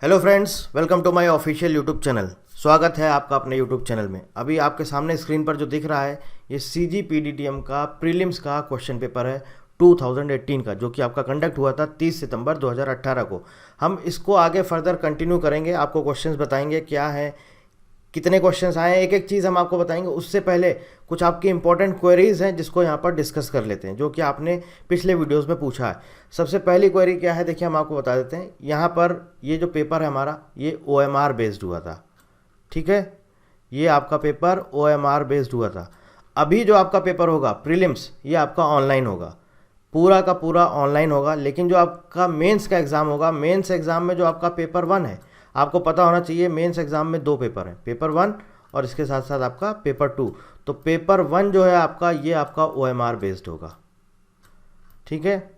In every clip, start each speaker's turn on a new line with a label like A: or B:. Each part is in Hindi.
A: Hello friends, welcome to my official YouTube channel. स्वागत है आपका अपने यूट्यूब चैनल में। अभी आपके सामने स्क्रीन पर जो दिख रहा है ये CGPDTM का प्रीलिम्स का क्वेश्चन पेपर है 2018 का, जो कि आपका कंडक्ट हुआ था 30 सितंबर 2018 को। हम इसको आगे फर्दर कंटिन्यू करेंगे, आपको क्वेश्चंस बताएंगे क्या है, कितने क्वेश्चंस आए हैं, एक एक चीज़ हम आपको बताएंगे। उससे पहले कुछ आपकी इंपॉर्टेंट क्वेरीज हैं जिसको यहाँ पर डिस्कस कर लेते हैं, जो कि आपने पिछले वीडियोस में पूछा है। सबसे पहली क्वेरी क्या है, देखिए हम आपको बता देते हैं। यहाँ पर ये जो पेपर है हमारा, ये OMR बेस्ड हुआ था, ठीक है। ये आपका पेपर OMR बेस्ड हुआ था। अभी जो आपका पेपर होगा प्रीलिम्स, ये आपका ऑनलाइन होगा, पूरा का पूरा ऑनलाइन होगा। लेकिन जो आपका मेंस का एग्ज़ाम होगा, मेंस एग्ज़ाम में जो आपका पेपर 1 है, आपको पता होना चाहिए मेंस एग्ज़ाम में 2 पेपर हैं, पेपर 1 और इसके साथ साथ आपका पेपर 2। तो पेपर 1 जो है आपका, ये आपका OMR बेस्ड होगा, ठीक है।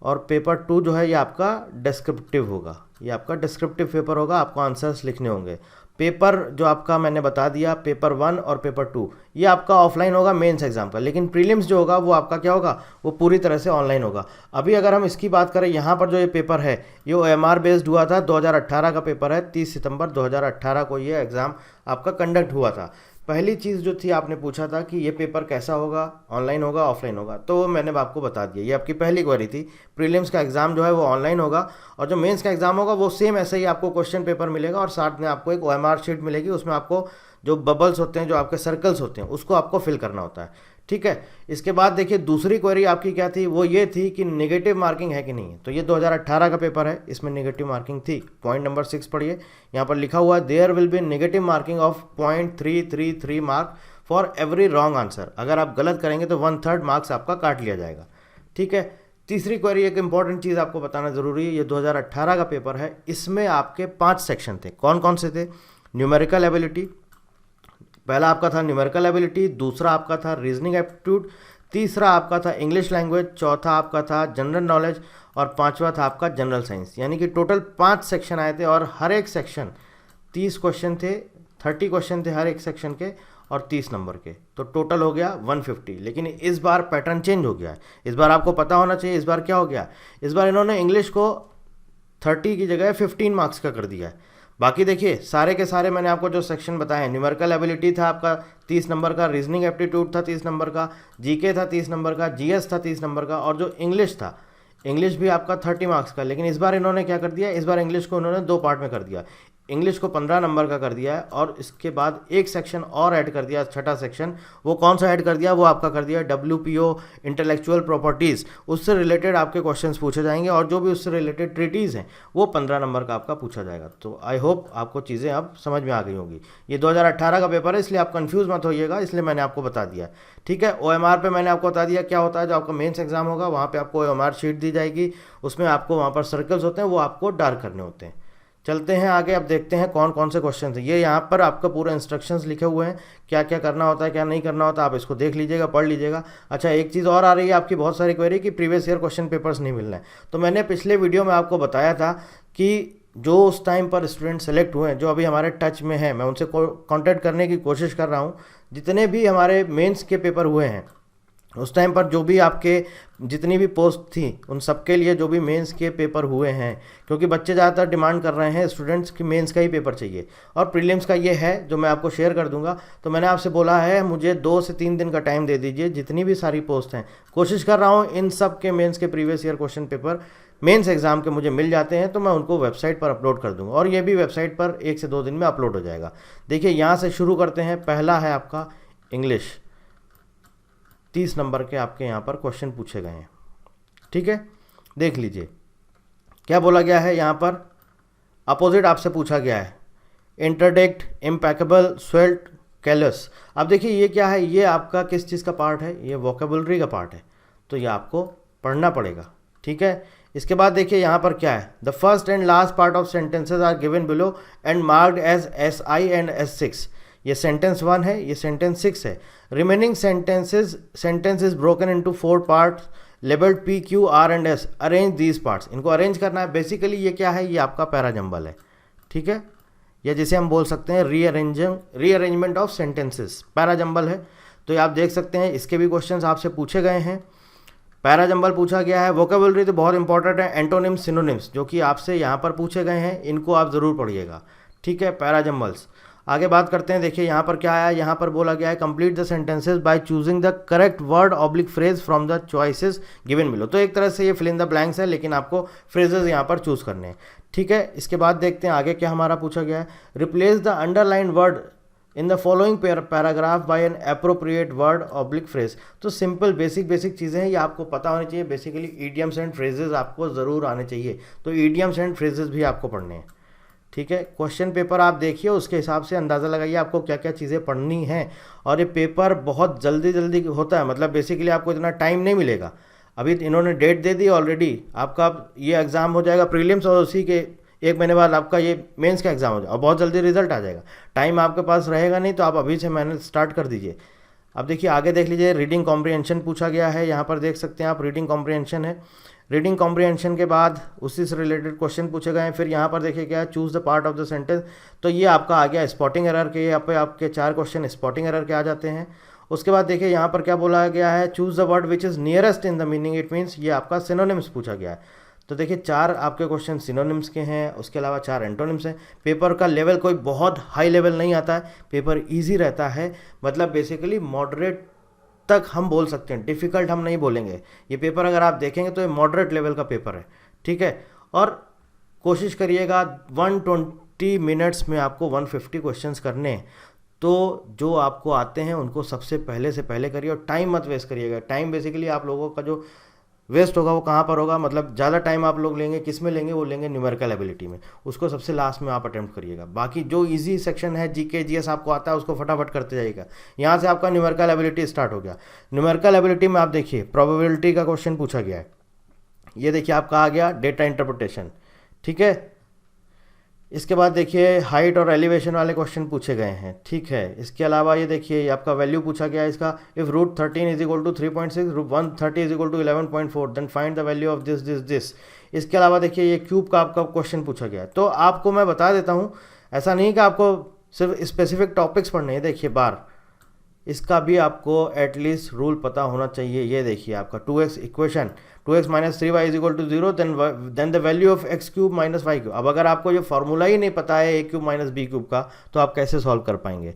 A: और पेपर 2 जो है ये आपका डिस्क्रिप्टिव होगा, ये आपका डिस्क्रिप्टिव पेपर होगा, आपको आंसर्स लिखने होंगे। पेपर जो आपका मैंने बता दिया, पेपर 1 और पेपर 2 ये आपका ऑफलाइन होगा मेंस एग्जाम का। लेकिन प्रीलिम्स जो होगा वो आपका क्या होगा, वो पूरी तरह से ऑनलाइन होगा। अभी अगर हम इसकी बात करें, यहाँ पर जो ये पेपर है ये OMR बेस्ड हुआ था, 2018 का पेपर है, 30 सितंबर 2018 को ये एग्ज़ाम आपका कंडक्ट हुआ था। पहली चीज़ जो थी, आपने पूछा था कि ये पेपर कैसा होगा, ऑनलाइन होगा ऑफलाइन होगा, तो मैंने आपको बता दिया। ये आपकी पहली क्वेरी थी। प्रीलिम्स का एग्ज़ाम जो है वो ऑनलाइन होगा, और जो मेंस का एग्ज़ाम होगा वो सेम ऐसे ही आपको क्वेश्चन पेपर मिलेगा, और साथ में आपको एक OMR शीट मिलेगी। उसमें आपको जो बबल्स होते हैं, जो आपके सर्कल्स होते हैं, उसको आपको फिल करना होता है, ठीक है। इसके बाद देखिए दूसरी क्वेरी आपकी क्या थी, वो ये थी कि नेगेटिव मार्किंग है कि नहीं। तो ये 2018 का पेपर है, इसमें नेगेटिव मार्किंग थी। पॉइंट नंबर 6 पढ़िए, यहाँ पर लिखा हुआ है there will be negative marking of 0.333 mark for every wrong answer. अगर आप गलत करेंगे तो 1/3 मार्क्स आपका काट लिया जाएगा, ठीक है। तीसरी क्वेरी, एक इंपॉर्टेंट चीज़ आपको बताना ज़रूरी है, ये 2018 का पेपर है, इसमें आपके 5 सेक्शन थे। कौन कौन से थे? न्यूमेरिकल एबिलिटी, पहला आपका था न्यूमेरिकल एबिलिटी, दूसरा आपका था रीजनिंग एप्टीट्यूड, तीसरा आपका था इंग्लिश लैंग्वेज, चौथा आपका था जनरल नॉलेज, और पांचवा था आपका जनरल साइंस। यानी कि टोटल 5 सेक्शन आए थे, और हर एक सेक्शन 30 क्वेश्चन थे, 30 क्वेश्चन थे हर एक सेक्शन के, और 30 नंबर के। तो टोटल हो गया 150। लेकिन इस बार पैटर्न चेंज हो गया है। इस बार आपको पता होना चाहिए इस बार क्या हो गया। इस बार इन्होंने इंग्लिश को 30 की जगह 15 मार्क्स का कर दिया है। बाकी देखिए सारे के सारे मैंने आपको जो सेक्शन बताए हैं, न्यूमेरिकल एबिलिटी था आपका 30 नंबर का, रीजनिंग एप्टीट्यूड था 30 नंबर का, जीके था 30 नंबर का, जीएस था 30 नंबर का, और जो इंग्लिश था, इंग्लिश भी आपका 30 मार्क्स का। लेकिन इस बार इन्होंने क्या कर दिया, इस बार इंग्लिश को इन्होंने 2 पार्ट में कर दिया। इंग्लिश को 15 नंबर का कर दिया है, और इसके बाद एक सेक्शन और ऐड कर दिया, छठा सेक्शन। वो कौन सा ऐड कर दिया, वो आपका कर दिया WPO इंटेलेक्चुअल प्रॉपर्टीज़। उससे रिलेटेड आपके क्वेश्चंस पूछे जाएंगे, और जो भी उससे रिलेटेड ट्रीटीज़ हैं वो 15 नंबर का आपका पूछा जाएगा। तो आई होप आपको चीज़ें अब समझ में आ गई होंगी। ये 2018 का पेपर है, इसलिए आप कन्फ्यूज़ मत होइएगा, इसलिए मैंने आपको बता दिया, ठीक है। OMR पे मैंने आपको बता दिया क्या होता है। जो आपका मेंस एग्जाम होगा वहाँ पे आपको OMR शीट दी जाएगी, उसमें आपको वहाँ पर सर्कल्स होते हैं, वो आपको डार्क करने होते हैं। चलते हैं आगे, अब देखते हैं कौन कौन से क्वेश्चन हैं। ये यहाँ पर आपका पूरा इंस्ट्रक्शंस लिखे हुए हैं, क्या क्या करना होता है क्या नहीं करना होता, आप इसको देख लीजिएगा, पढ़ लीजिएगा। अच्छा, एक चीज़ और आ रही है आपकी बहुत सारी क्वेरी कि प्रीवियस ईयर क्वेश्चन पेपर्स नहीं मिल रहे हैं। तो मैंने पिछले वीडियो में आपको बताया था कि जो उस टाइम पर स्टूडेंट सेलेक्ट हुए हैं, जो अभी हमारे टच में हैं, मैं उनसे कॉन्टैक्ट करने की कोशिश कर रहा हूँ। जितने भी हमारे मेंस के पेपर हुए हैं उस टाइम पर, जो भी आपके जितनी भी पोस्ट थी, उन सबके लिए जो भी मेंस के पेपर हुए हैं, क्योंकि बच्चे ज़्यादातर डिमांड कर रहे हैं स्टूडेंट्स की मेंस का ही पेपर चाहिए, और प्रीलिम्स का ये है जो मैं आपको शेयर कर दूंगा। तो मैंने आपसे बोला है मुझे 2 से 3 दिन का टाइम दे दीजिए, जितनी भी सारी पोस्ट हैं कोशिश कर रहा हूँ इन सब के मेंस के previous year question paper mains exam के मुझे मिल जाते हैं तो मैं उनको वेबसाइट पर अपलोड कर दूंगा, और ये भी वेबसाइट पर 1 से 2 दिन में अपलोड हो जाएगा। देखिए यहाँ से शुरू करते हैं। पहला है आपका इंग्लिश, 30 नंबर के आपके यहाँ पर क्वेश्चन पूछे गए हैं, ठीक है। देख लीजिए क्या बोला गया है यहाँ पर। अपोजिट आपसे पूछा गया है, इंटरडिक्ट, इम्पैकेबल, स्वेल्ट, कैलस। अब देखिए ये क्या है, ये आपका किस चीज़ का पार्ट है, ये वोकेबुलरी का पार्ट है, तो ये आपको पढ़ना पड़ेगा, ठीक है। इसके बाद देखिए यहाँ पर क्या है, the first and last part of sentences are given below and marked as SI and S6। ये सेंटेंस 1 है, ये सेंटेंस 6 है। Remaining sentence is broken into 4 parts labelled P, Q, R and S। Arrange these parts, इनको अरेंज करना है। बेसिकली ये क्या है, ये आपका पैराजंबल है, ठीक है, या जिसे हम बोल सकते हैं रीअरेंजमेंट ऑफ सेंटेंसेस, पैराजंबल है। तो ये आप देख सकते हैं, इसके भी क्वेश्चंस आपसे पूछे गए हैं। पैराजंबल पूछा गया है। वोकेबुलरी तो बहुत इंपॉर्टेंट है, एंटोनिम्स सिनोनिम्स जो कि आपसे यहाँ पर पूछे गए हैं, इनको आप ज़रूर पढ़िएगा, ठीक है। पैराजंबल्स आगे बात करते हैं। देखिए यहाँ पर क्या आया, यहाँ पर बोला गया है complete the sentences by choosing the correct word oblique phrase from the choices given below. तो एक तरह से ये फिल इन द ब्लैंक्स है, लेकिन आपको फ्रेजेस यहाँ पर चूज करने हैं, ठीक है। इसके बाद देखते हैं आगे क्या हमारा पूछा गया है। Replace the underline word in the following paragraph by an appropriate word oblique phrase. तो सिंपल बेसिक चीज़ें हैं, ये आपको पता होनी चाहिए। बेसिकली ईडियम्स एंड फ्रेजेस आपको ज़रूर आने चाहिए, तो ईडियम्स एंड फ्रेजेस भी आपको पढ़ने हैं, ठीक है। क्वेश्चन पेपर आप देखिए, उसके हिसाब से अंदाज़ा लगाइए आपको क्या क्या चीज़ें पढ़नी हैं। और ये पेपर बहुत जल्दी होता है, मतलब बेसिकली आपको इतना टाइम नहीं मिलेगा। अभी इन्होंने डेट दे दी ऑलरेडी, आपका ये एग्ज़ाम हो जाएगा प्रीलिम्स और उसी के 1 महीने बाद आपका ये मेंस का एग्ज़ाम हो जाएगा और बहुत जल्दी रिजल्ट आ जाएगा। टाइम आपके पास रहेगा नहीं, तो आप अभी से मेहनत स्टार्ट कर दीजिए। अब देखिए आगे देख लीजिए, रीडिंग कॉम्प्रिहेंशन पूछा गया है। यहाँ पर देख सकते हैं आप, रीडिंग कॉम्प्रिहेंशन है। रीडिंग कॉम्प्रिहेंशन के बाद उसी से रिलेटेड क्वेश्चन पूछे गए हैं। फिर यहाँ पर देखिए क्या, choose the part of the sentence. तो ये आपका आ गया स्पॉटिंग एरर के, यहाँ पे आपके 4 क्वेश्चन स्पॉटिंग एरर के आ जाते हैं। उसके बाद देखिए यहाँ पर क्या बोला गया है, choose the word which is nearest in the meaning, it means ये आपका सिनोनिम्स पूछा गया है। तो देखिए 4 आपके क्वेश्चन सिनोनिम्स के हैं, उसके अलावा 4 एंटोनिम्स हैं। पेपर का लेवल कोई बहुत हाई लेवल नहीं आता है, पेपर ईजी रहता है, मतलब बेसिकली मॉडरेट तक हम बोल सकते हैं, डिफ़िकल्ट हम नहीं बोलेंगे। ये पेपर अगर आप देखेंगे तो ये मॉडरेट लेवल का पेपर है, ठीक है। और कोशिश करिएगा 120 मिनट्स में आपको 150 क्वेश्चंस करने हैं। तो जो आपको आते हैं उनको सबसे पहले से पहले करिए और टाइम मत वेस्ट करिएगा। टाइम बेसिकली आप लोगों का जो वेस्ट होगा वो कहाँ पर होगा, मतलब ज़्यादा टाइम आप लोग लेंगे, किस में लेंगे, वो लेंगे न्यूमेरिकल एबिलिटी में। उसको सबसे लास्ट में आप अटेम्प्ट करिएगा। बाकी जो इजी सेक्शन है, जीके जीएस आपको आता है, उसको फटाफट करते जाइएगा। यहाँ से आपका न्यूमेरिकल एबिलिटी स्टार्ट हो गया। न्यूमेरिकल एबिलिटी में आप देखिए प्रोबेबिलिटी का क्वेश्चन पूछा गया है। ये देखिए आपका आ गया डेटा इंटरप्रिटेशन, ठीक है। इसके बाद देखिए हाइट और एलिवेशन वाले क्वेश्चन पूछे गए हैं, ठीक है। इसके अलावा ये देखिए आपका वैल्यू पूछा गया है इसका, if root 13 is equal to 3.6, root 130 is equal to 11.4, then find the value of this. इसके अलावा देखिए ये क्यूब का आपका क्वेश्चन पूछा गया है। तो आपको मैं बता देता हूँ, ऐसा नहीं कि आपको सिर्फ स्पेसिफिक टॉपिक्स पढ़ने हैं। देखिए बार इसका भी आपको एटलीस्ट रूल पता होना चाहिए। ये देखिए आपका 2x equation, 2x minus 3y is equal to 0, then the value of x cube minus y cube. अब अगर आपको ये फॉर्मूला ही नहीं पता है a cube minus b cube का, तो आप कैसे सॉल्व कर पाएंगे।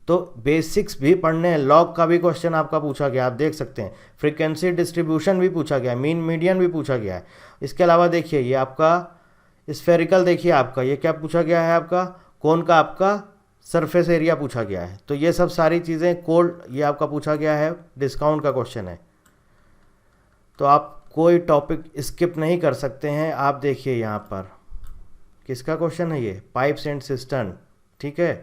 A: तो बेसिक्स भी पढ़ने हैं। लॉग का भी क्वेश्चन आपका पूछा गया, आप देख सकते हैं। फ्रीक्वेंसी डिस्ट्रीब्यूशन भी पूछा गया है, मीन मीडियन भी पूछा गया है। इसके अलावा देखिए ये आपका स्फेरिकल, देखिए आपका ये क्या पूछा गया है, आपका कोन का आपका सरफेस एरिया पूछा गया है। तो ये सब सारी चीज़ें, कोल्ड ये आपका पूछा गया है, डिस्काउंट का क्वेश्चन है। तो आप कोई टॉपिक स्किप नहीं कर सकते हैं। आप देखिए यहाँ पर किसका क्वेश्चन है, ये पाइप्स एंड सिस्टर्न, ठीक है।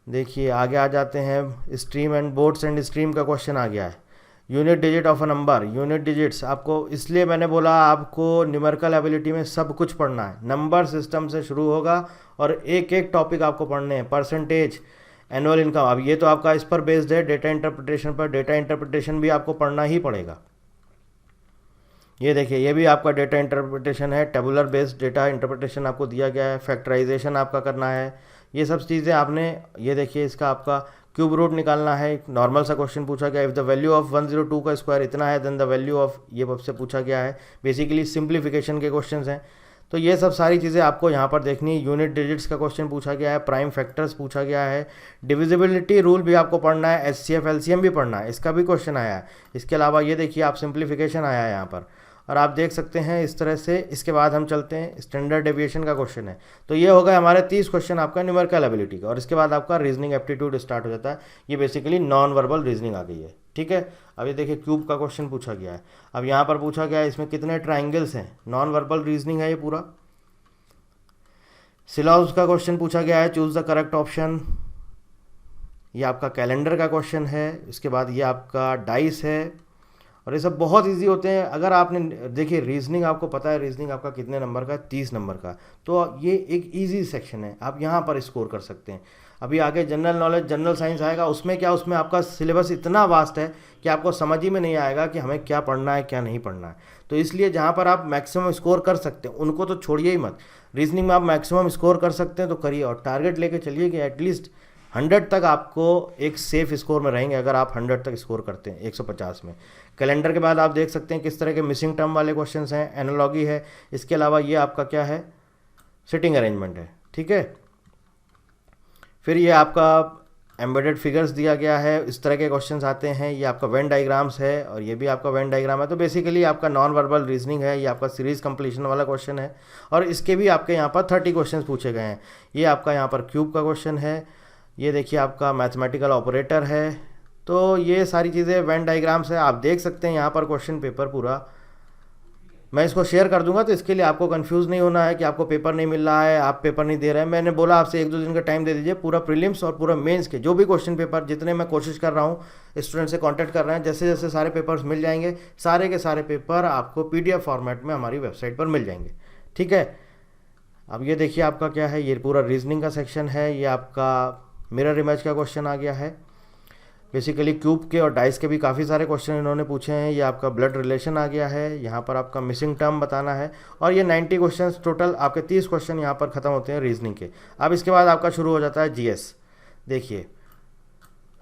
A: देखिए आगे आ जाते हैं, stream and boats and stream का क्वेश्चन आ गया है। Unit digit of a number, unit digits आपको, इसलिए मैंने बोला आपको न्यूमेरिकल एबिलिटी में सब कुछ पढ़ना है। नंबर सिस्टम से शुरू होगा और एक एक टॉपिक आपको पढ़ने हैं। परसेंटेज, एनुअल इनकम, अब ये तो आपका इस पर बेस्ड है, डेटा इंटरप्रिटेशन पर। डेटा इंटरप्रिटेशन भी आपको पढ़ना ही पड़ेगा। ये देखिए ये भी आपका डेटा इंटरप्रिटेशन है, टेबुलर बेस्ड डेटा इंटरप्रिटेशन आपको दिया गया है। फैक्टराइजेशन आपका करना है, ये सब चीज़ें आपने, ये देखिए इसका आपका क्यूब रूट निकालना है। नॉर्मल सा क्वेश्चन पूछा गया, इफ़ द वैल्यू ऑफ 102 का स्क्वायर इतना है, देन द वैल्यू ऑफ, ये आपसे पूछा गया है। बेसिकली सिंप्लीफिकेशन के क्वेश्चंस हैं। तो ये सब सारी चीज़ें आपको यहाँ पर देखनी है। यूनिट डिजिट्स का क्वेश्चन पूछा गया है, प्राइम फैक्टर्स पूछा गया है, डिविजिबिलिटी रूल भी आपको पढ़ना है, HCF LCM भी पढ़ना है, इसका भी क्वेश्चन आया है। इसके अलावा ये देखिए आप सिंप्लीफिकेशन आया है यहाँ पर, और आप देख सकते हैं इस तरह से। इसके बाद हम चलते हैं, स्टैंडर्ड डेविएशन का क्वेश्चन है। तो ये हो गए हमारे 30 क्वेश्चन आपका न्यूमेरिकल एबिलिटी का, और इसके बाद आपका रीजनिंग एप्टीट्यूड स्टार्ट हो जाता है। ये बेसिकली नॉन वर्बल रीजनिंग आ गई है, ठीक है। अब ये देखिए क्यूब का क्वेश्चन पूछा गया है। अब यहाँ पर पूछा गया है इसमें कितने ट्राइंगल्स हैं, नॉन वर्बल रीजनिंग है ये पूरा। सिलॉब्स का क्वेश्चन पूछा गया है, चूज द करेक्ट ऑप्शन। ये आपका कैलेंडर का क्वेश्चन है। इसके बाद ये आपका डाइस है, और ये सब बहुत इजी होते हैं। अगर आपने देखिए रीजनिंग आपको पता है, रीजनिंग आपका कितने नंबर का है, 30 नंबर का। तो ये एक इजी सेक्शन है, आप यहाँ पर स्कोर कर सकते हैं। अभी आगे जनरल नॉलेज, जनरल साइंस आएगा, उसमें क्या, उसमें आपका सिलेबस इतना वास्ट है कि आपको समझ ही में नहीं आएगा कि हमें क्या पढ़ना है क्या नहीं पढ़ना है। तो इसलिए जहाँ पर आप मैक्सिमम स्कोर कर सकते हैं उनको तो छोड़िए ही मत। रीजनिंग में आप मैक्सिमम स्कोर कर सकते हैं तो करिए, और टारगेट लेके चलिए कि एटलीस्ट 100 तक आपको एक सेफ स्कोर में रहेंगे अगर आप 100 तक स्कोर करते हैं 150 में। कैलेंडर के बाद आप देख सकते हैं किस तरह के मिसिंग टर्म वाले क्वेश्चंस हैं, एनालॉगी है, इसके अलावा ये आपका क्या है, सिटिंग अरेंजमेंट है। ठीक है, फिर ये आपका एम्बेडेड फिगर्स दिया गया है, इस तरह के क्वेश्चंस आते हैं। ये आपका वेन डायग्राम्स है और ये भी आपका वेन डायग्राम है। तो बेसिकली आपका नॉन वर्बल रीजनिंग है, ये आपका सीरीज कंप्लीशन वाला क्वेश्चन है और इसके भी आपके यहाँ पर 30 क्वेश्चंस पूछे गए हैं। ये आपका यहाँ पर क्यूब का क्वेश्चन है, ये देखिए आपका मैथमेटिकल ऑपरेटर है। तो ये सारी चीज़ें वेन डायग्राम्स है, आप देख सकते हैं यहाँ पर क्वेश्चन पेपर पूरा। मैं इसको शेयर कर दूंगा तो इसके लिए आपको कंफ्यूज नहीं होना है कि आपको पेपर नहीं मिल रहा है, आप पेपर नहीं दे रहे हैं। मैंने बोला आपसे 1-2 दिन का टाइम दे दीजिए, पूरा प्रीलिम्स और पूरा मेंस के जो भी क्वेश्चन पेपर जितने मैं कोशिश कर रहा हूँ, स्टूडेंट से कांटेक्ट कर रहे हैं, जैसे जैसे सारे पेपर्स मिल जाएंगे, सारे के सारे पेपर आपको PDF फॉर्मेट में हमारी वेबसाइट पर मिल जाएंगे। ठीक है, अब ये देखिए आपका क्या है, ये पूरा रीजनिंग का सेक्शन है। ये आपका मिरर इमेज का क्वेश्चन आ गया है। बेसिकली क्यूब के और डाइस के भी काफ़ी सारे क्वेश्चन इन्होंने पूछे हैं। ये आपका ब्लड रिलेशन आ गया है, यहाँ पर आपका मिसिंग टर्म बताना है और ये 90 क्वेश्चन टोटल, आपके 30 क्वेश्चन यहाँ पर ख़त्म होते हैं रीजनिंग के। अब इसके बाद आपका शुरू हो जाता है GS। देखिए,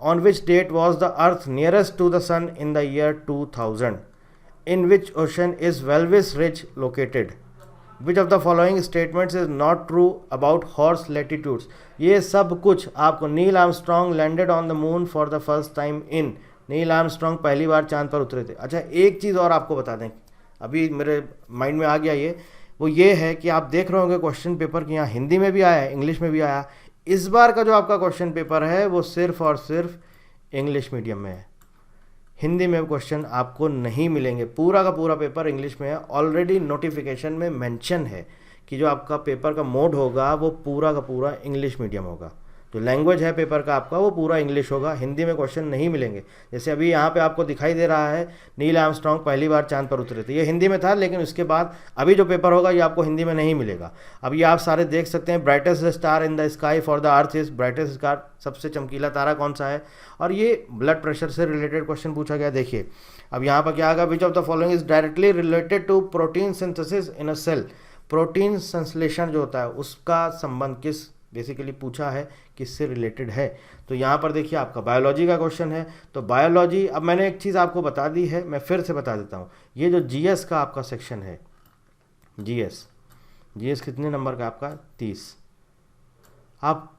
A: on which date was the earth nearest to the sun in the year 2000, in which ocean is Walvis ridge located, which of the following statements is not true about horse latitudes. ये सब कुछ आपको, Neil Armstrong landed on the moon for the first time in, Neil Armstrong पहली बार चांद पर उतरे थे। अच्छा, एक चीज़ और आपको बता दें, अभी मेरे माइंड में आ गया ये, वो ये है कि आप देख रहे होंगे क्वेश्चन पेपर कि यहाँ हिंदी में भी आया है, इंग्लिश में भी आया। इस बार का जो आपका क्वेश्चन पेपर है वो सिर्फ और सिर्फ इंग्लिश मीडियम में है, हिंदी में क्वेश्चन आपको नहीं मिलेंगे। पूरा का पूरा पेपर इंग्लिश में है। ऑलरेडी नोटिफिकेशन में मेंशन है कि जो आपका पेपर का मोड होगा वो पूरा का पूरा इंग्लिश मीडियम होगा। जो लैंग्वेज है पेपर का आपका वो पूरा इंग्लिश होगा, हिंदी में क्वेश्चन नहीं मिलेंगे। जैसे अभी यहाँ पे आपको दिखाई दे रहा है, नील आर्मस्ट्रॉन्ग पहली बार चांद पर उतरे थे, ये हिंदी में था, लेकिन उसके बाद अभी जो पेपर होगा ये आपको हिंदी में नहीं मिलेगा। अब ये आप सारे देख सकते हैं, brightest star in the sky for the earth is, brightest star सबसे चमकीला तारा कौन सा है, और ये ब्लड प्रेशर से रिलेटेड क्वेश्चन पूछा गया। देखिए अब यहाँ पर क्या आएगा, which of the following is directly related to protein synthesis in a cell. Protein संश्लेषण जो होता है उसका संबंध किस, बेसिकली पूछा है किससे रिलेटेड है। तो यहाँ पर देखिए आपका बायोलॉजी का क्वेश्चन है। तो बायोलॉजी, अब मैंने एक चीज़ आपको बता दी है, मैं फिर से बता देता हूँ। ये जो GS का आपका सेक्शन है, GS कितने नंबर का आपका, 30। आप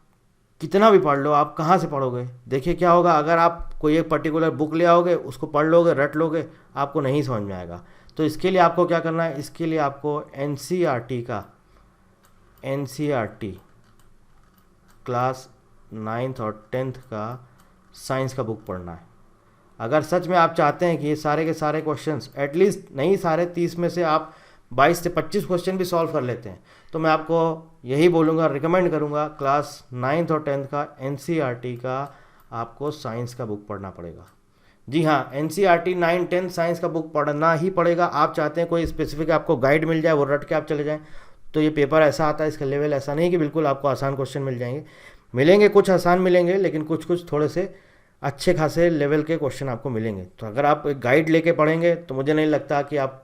A: कितना भी पढ़ लो, आप कहाँ से पढ़ोगे? देखिए क्या होगा, अगर आप कोई एक पर्टिकुलर बुक ले आओगे, उसको पढ़ लोगे, रट लोगे, आपको नहीं समझ में आएगा। तो इसके लिए आपको क्या करना है, इसके लिए आपको NCERT क्लास 9th और 10th का साइंस का बुक पढ़ना है। अगर सच में आप चाहते हैं कि ये सारे के सारे क्वेश्चंस, एटलीस्ट नहीं सारे 30 में से आप 22 से 25 क्वेश्चन भी सॉल्व कर लेते हैं, तो मैं आपको यही बोलूँगा, रिकमेंड करूँगा, क्लास 9th और 10th का NCERT का आपको साइंस का बुक पढ़ना पड़ेगा। जी हाँ, NCERT 9-10 साइंस का बुक पढ़ना ही पड़ेगा। आप चाहते हैं कोई स्पेसिफिक आपको गाइड मिल जाए, वो रट के आप चले जाएं, तो ये पेपर ऐसा आता है, इसका लेवल ऐसा नहीं कि बिल्कुल आपको आसान क्वेश्चन मिलेंगे, कुछ आसान मिलेंगे, लेकिन कुछ थोड़े से अच्छे खासे लेवल के क्वेश्चन आपको मिलेंगे। तो अगर आप एक गाइड लेके पढ़ेंगे तो मुझे नहीं लगता कि आप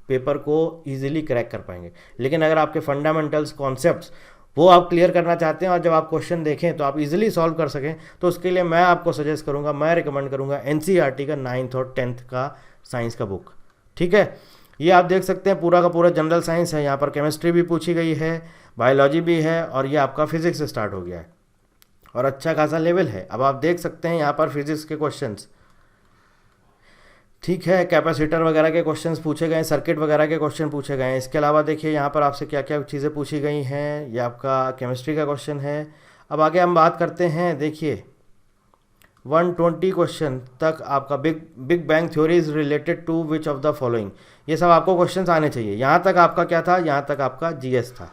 A: पेपर को ईजिली क्रैक कर पाएंगे। लेकिन अगर आपके फंडामेंटल्स, कॉन्सेप्ट्स वो आप क्लियर करना चाहते हैं और जब आप क्वेश्चन देखें तो आप इजीली सॉल्व कर सकें, तो उसके लिए मैं आपको सजेस्ट करूंगा, मैं रिकमेंड करूंगा NCERT का 9th और 10th का साइंस का बुक। ठीक है, ये आप देख सकते हैं पूरा का पूरा जनरल साइंस है। यहाँ पर केमिस्ट्री भी पूछी गई है, बायोलॉजी भी है, और ये आपका फिजिक्स स्टार्ट हो गया है और अच्छा खासा लेवल है। अब आप देख सकते हैं यहाँ पर फिजिक्स के क्वेश्चंस, ठीक है, कैपेसिटर वगैरह के क्वेश्चंस पूछे गए हैं, सर्किट वगैरह के क्वेश्चन पूछे गए हैं। इसके अलावा देखिए यहाँ पर आपसे क्या क्या चीज़ें पूछी गई हैं, ये आपका केमिस्ट्री का क्वेश्चन है। अब आगे हम बात करते हैं, देखिए 120 क्वेश्चन तक आपका big bang theory is related to which of the following, ये सब आपको क्वेश्चंस आने चाहिए। यहाँ तक आपका क्या था, यहाँ तक आपका GS था।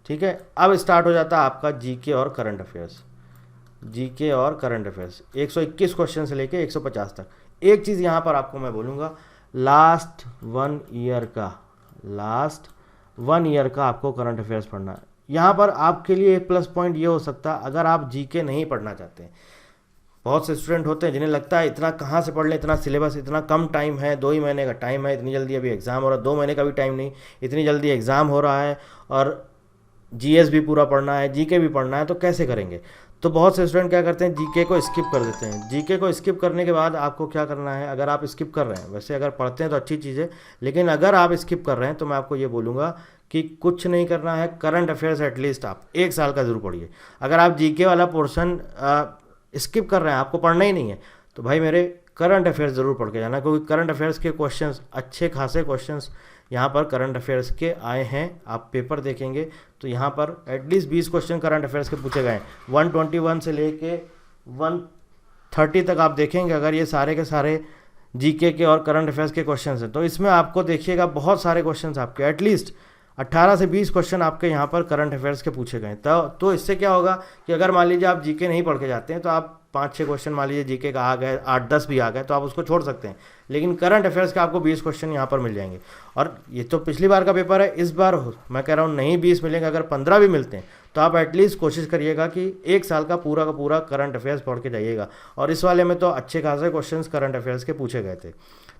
A: ठीक है, अब स्टार्ट हो जाता है आपका GK और करंट अफेयर्स। 121 क्वेश्चन से लेके 150 तक। एक चीज़ यहाँ पर आपको मैं बोलूँगा, लास्ट वन ईयर का आपको करंट अफेयर्स पढ़ना है। यहाँ पर आपके लिए एक प्लस पॉइंट ये हो सकता है, अगर आप GK नहीं पढ़ना चाहते हैं। बहुत से स्टूडेंट होते हैं जिन्हें लगता है इतना कहाँ से पढ़ लें, इतना सिलेबस, इतना कम टाइम है, 2 ही महीने का टाइम है, इतनी जल्दी अभी एग्ज़ाम हो रहा है, 2 महीने का भी टाइम नहीं, इतनी जल्दी एग्ज़ाम हो रहा है और GS भी पूरा पढ़ना है, GK भी पढ़ना है, तो कैसे करेंगे? तो बहुत से स्टूडेंट क्या करते हैं, जीके को स्किप कर देते हैं। जीके को स्किप करने के बाद आपको क्या करना है, अगर आप स्किप कर रहे हैं, वैसे अगर पढ़ते हैं तो अच्छी चीज़ है, लेकिन अगर आप स्किप कर रहे हैं तो मैं आपको ये बोलूँगा कि कुछ नहीं करना है, करंट अफेयर्स एटलीस्ट आप 1 साल का ज़रूर पढ़िए। अगर आप जीके वाला पोर्शन स्किप कर रहे हैं, आपको पढ़ना ही नहीं है, तो भाई मेरे करंट अफेयर्स ज़रूर पढ़ के जाना, क्योंकि करंट अफेयर्स के क्वेश्चंस, अच्छे खासे क्वेश्चंस यहाँ पर करंट अफेयर्स के आए हैं। आप पेपर देखेंगे तो यहाँ पर एटलीस्ट 20 क्वेश्चन करंट अफेयर्स के पूछे गए हैं। 121 से लेके 130 तक आप देखेंगे, अगर ये सारे के सारे जीके के और करंट अफेयर्स के क्वेश्चंस हैं, तो इसमें आपको देखिएगा बहुत सारे क्वेश्चंस आपके एटलीस्ट 18 से 20 क्वेश्चन आपके यहाँ पर करंट अफेयर्स के पूछे गए। तो इससे क्या होगा कि अगर मान लीजिए आप जीके नहीं पढ़ के जाते हैं, तो आप 5-6 क्वेश्चन मान लीजिए जीके का आ गए, 8-10 भी आ गए, तो आप उसको छोड़ सकते हैं, लेकिन करंट अफेयर्स के आपको 20 क्वेश्चन यहाँ पर मिल जाएंगे। और ये तो पिछली बार का पेपर है, इस बार मैं कह रहा हूँ नहीं 20 मिलेंगे, अगर 15 भी मिलते हैं तो आप एटलीस्ट कोशिश करिएगा कि 1 साल का पूरा करंट अफेयर्स पढ़ के जाइएगा। और इस वाले में तो अच्छे खासे क्वेश्चन करंट अफेयर्स के पूछे गए थे।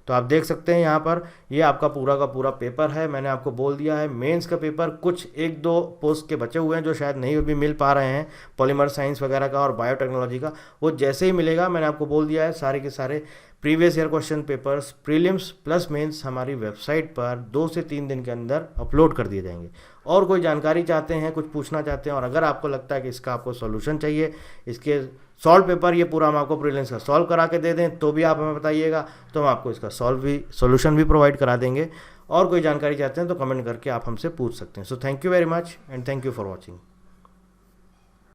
A: तो आप देख सकते हैं यहाँ पर ये आपका पूरा का पूरा पेपर है। मैंने आपको बोल दिया है मेंस का पेपर कुछ 1-2 पोस्ट के बचे हुए हैं जो शायद नहीं भी मिल पा रहे हैं, पॉलीमर साइंस वगैरह का और बायोटेक्नोलॉजी का, वो जैसे ही मिलेगा मैंने आपको बोल दिया है सारे के सारे previous year question papers prelims plus mains हमारी वेबसाइट पर 2 से 3 दिन के अंदर अपलोड कर दिए जाएंगे। और कोई जानकारी चाहते हैं, कुछ पूछना चाहते हैं, और अगर आपको लगता है कि इसका आपको सॉल्यूशन चाहिए, इसके सॉल्व पेपर ये पूरा हम आपको प्रीलिम्स का सॉल्व करा के दे दें, तो भी आप हमें बताइएगा, तो हम आपको इसका सॉल्यूशन भी प्रोवाइड करा देंगे। और कोई जानकारी चाहते हैं तो कमेंट करके आप हमसे पूछ सकते हैं। So thank you very much and thank you for watching.